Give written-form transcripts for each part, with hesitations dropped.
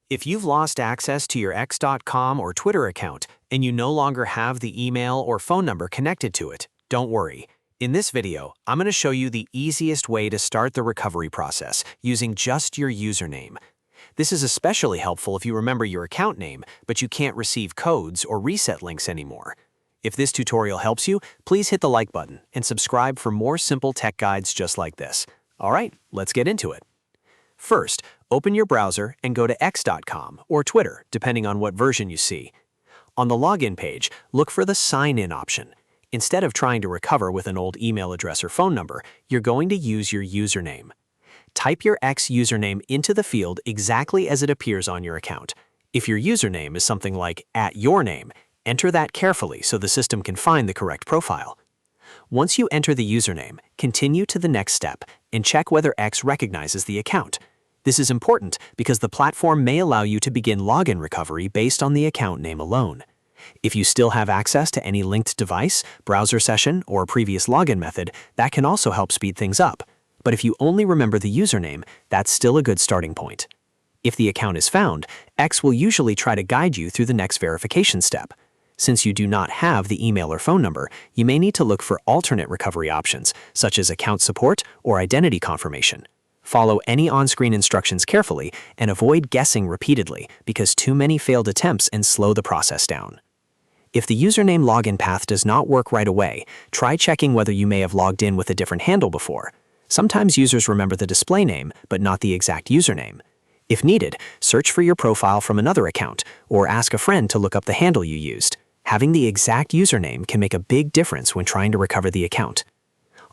If you've lost access to your X.com or Twitter account and you no longer have the email or phone number connected to it, don't worry. In this video, I'm going to show you the easiest way to start the recovery process using just your username. This is especially helpful if you remember your account name, but you can't receive codes or reset links anymore. If this tutorial helps you, please hit the like button and subscribe for more simple tech guides just like this. All right, let's get into it. First, open your browser and go to X.com or Twitter, depending on what version you see. On the login page, look for the Sign In option. Instead of trying to recover with an old email address or phone number, you're going to use your username. Type your X username into the field exactly as it appears on your account. If your username is something like @yourname, enter that carefully so the system can find the correct profile. Once you enter the username, continue to the next step and check whether X recognizes the account. This is important because the platform may allow you to begin login recovery based on the account name alone. If you still have access to any linked device, browser session, or previous login method, that can also help speed things up. But if you only remember the username, that's still a good starting point. If the account is found, X will usually try to guide you through the next verification step. Since you do not have the email or phone number, you may need to look for alternate recovery options, such as account support or identity confirmation. Follow any on-screen instructions carefully and avoid guessing repeatedly because too many failed attempts and slow the process down. If the username login path does not work right away, try checking whether you may have logged in with a different handle before. Sometimes users remember the display name, but not the exact username. If needed, search for your profile from another account or ask a friend to look up the handle you used. Having the exact username can make a big difference when trying to recover the account.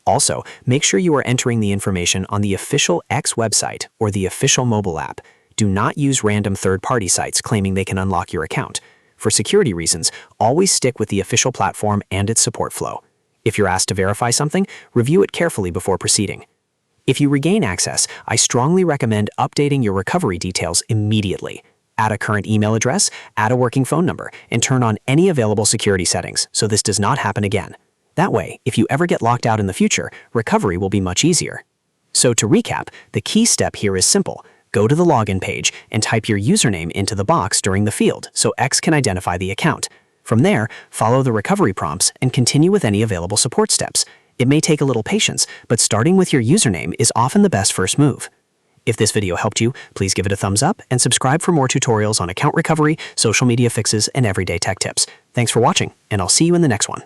Also, make sure you are entering the information on the official X website or the official mobile app. Do not use random third-party sites claiming they can unlock your account. For security reasons, always stick with the official platform and its support flow. If you're asked to verify something, review it carefully before proceeding. If you regain access, I strongly recommend updating your recovery details immediately. Add a current email address, add a working phone number, and turn on any available security settings so this does not happen again. That way, if you ever get locked out in the future, recovery will be much easier. So to recap, the key step here is simple. Go to the login page and type your username into the box during the field so X can identify the account. From there, follow the recovery prompts and continue with any available support steps. It may take a little patience, but starting with your username is often the best first move. If this video helped you, please give it a thumbs up and subscribe for more tutorials on account recovery, social media fixes, and everyday tech tips. Thanks for watching, and I'll see you in the next one.